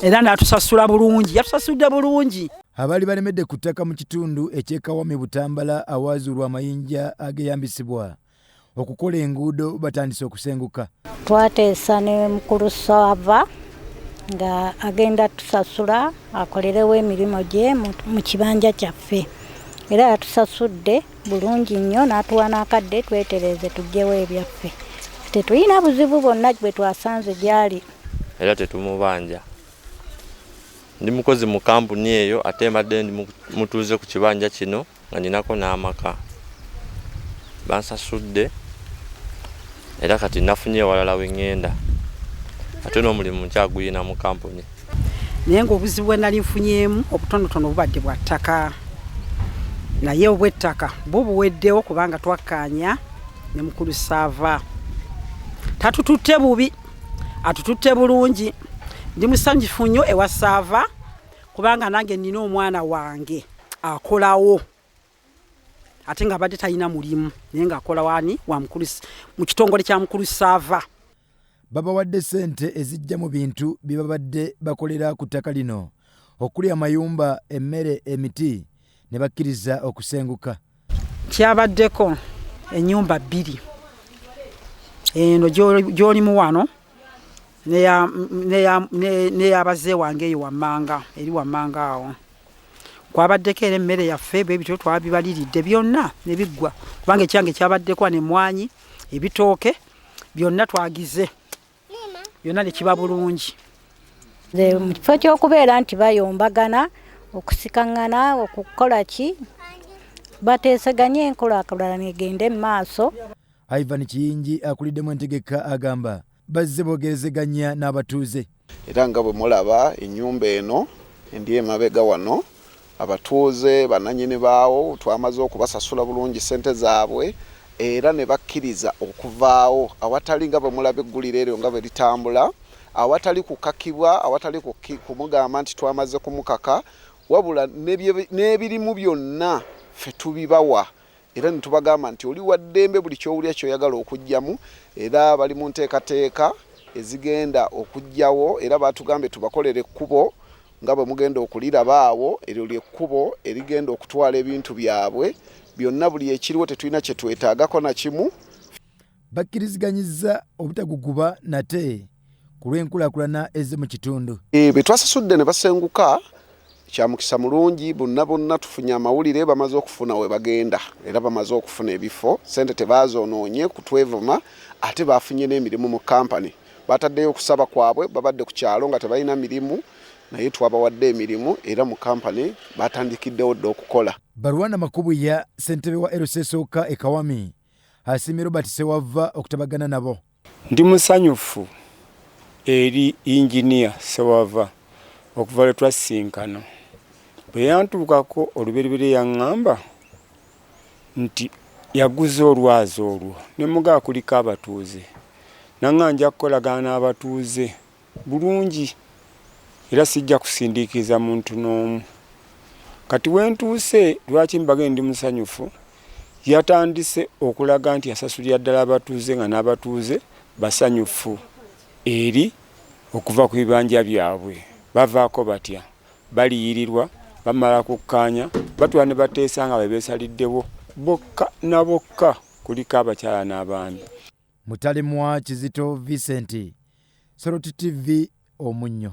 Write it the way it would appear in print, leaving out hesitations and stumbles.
era n'atusasula bulungi, yatusasudde bulungi. Abali balemedde ku ttaka mu kitundu eky'Ekawami Butambala awaazulwa amayinja ageyambisibwa okukola enguudo batandise okusenguka. Twateesa ne mukulu Sava nga agenda tusasula akolerewo emirimu gye mu kibanja kyaffe. Era yatusasudde bulungi nnyo n'atuwa n'akadde twetereze tugyewo ebyaffe. Tetulina buzibu bwonna bwe twasanze gyali. Era tetumubanja. Ndi mukozi mu kampuni eyo ate mbadde ndi mutuuze ku kibanja kino nga ninako n'amaka. Bansasudde era kati nafunye walala wengenda. Ate n'omulimu nkyaguyina mu kampuni. Naye ng'obuzibu bwe nali nfunyemu obutonotono bubadde bwa ttaka. Naye obw'ettaka bubuweddewo kubanga twakkaanya ne mukulu Sava. Tatututte bubi, atututte bulungi. Ndi musanjifu nnyo ewa Sava kubanga nange nina omwana wange akolawo. Ate nga badde talina mulimu naye ng'akola wani wa mukulu mu kitongole kya mukulu Sava. Babawadde ssente ezijja mu bintu bye babadde bakolera ku ttaka lino okuli amayumba, emmere, emiti ne bakkiriza okusenguka. Kyabaddeko ennyumba 2. Eno gy'olimu wano n'eyabazze wange eyo wammanga eri wammanga awo. Kwabaddeko era emmere yaffe bwebityo twabibaliridde byonna ne biggwa kubanga ekyange kyabaddeko n'emmwanyi, ebitooke byonna twagize byonna ne kiba bulungi. Mu kifo ky'okubeera nti bayombagana okusikaŋŋana okukola ki bateeseganye enkolaakolana egende mu maaso. Ivan Kiyingi akuliddemu entegeka agamba bazze bogerezeganya n'abatuuze. Era nga bwe mulaba ennyumba eno endi emabega wano abatuuze bananyini baawo twamaze okubasasula bulungi ssente zaabwe era ne bakkiriza okuvaawo awatali nga bwe mulaba eggulire eryo nga bwe litambula awatali kukakibwa awatali kumugamba nti twamaze kumukaka wabula n'ebirimu byonna ffe tubibawa. Era nitubagamba nti oli waddembe buli kyowulya kyoyagala okujjamu era bali mu nteekateeka ezigenda okujjawo era batugambe tubakolere ekkubo nga bwe mugenda okuliraba awo eryo lyekkubo erigenda okutwala ebintu byabwe byonna buli ekiriwo tetulina kye twetaagako na kimu. Bakkiriziganyizza obutaguguba nate ku lw'enkulaakulana ezze mu kitundu. Be twasasudde ne basenguka kya mukisa mulungi bonna tufunye amawulire bamaze okufuna we bagenda era bamaze okufuna ebifo ssente tebazoonoonye kutwevuma ate bafunye n'emirimu mu kampani. Bataddeyo okusaba kwabwe babadde ku kyalo nga tebalina mirimu naye twabawadde emirimu era mu kampani batandikiddewo dda okukola. Barwana Makubuya ssentebe wa Erusesooka Ekawami asiimye Robert Sewava okutabagana nabo. Ndi musanyufu eri Engineer Sewava okuva lwe twasinkana. Bwe yantuukako olubereberye yaŋŋamba nti yaguze olwazi olwo ne mugaa kuliko abatuuze nanga nja kukolagana n'abatuuze bulungi era sijja kusindiikiza muntu n'omu. Kati wentuuse lwaki mbage ndi musanyufu yatandise okulaga nti yasasulira ddala abatuuze nga n'abatuuze basanyufu eri okuva ku bibanja byabwe. Bavaako batya baliyirirwa bamala kukkaanya batwala ne bateesa nga bebeesaliddewo bokka na bokka kuliko abakyala n'abaami. Mutalemwa Kizito Vincent, Soroti TV Omunnyo.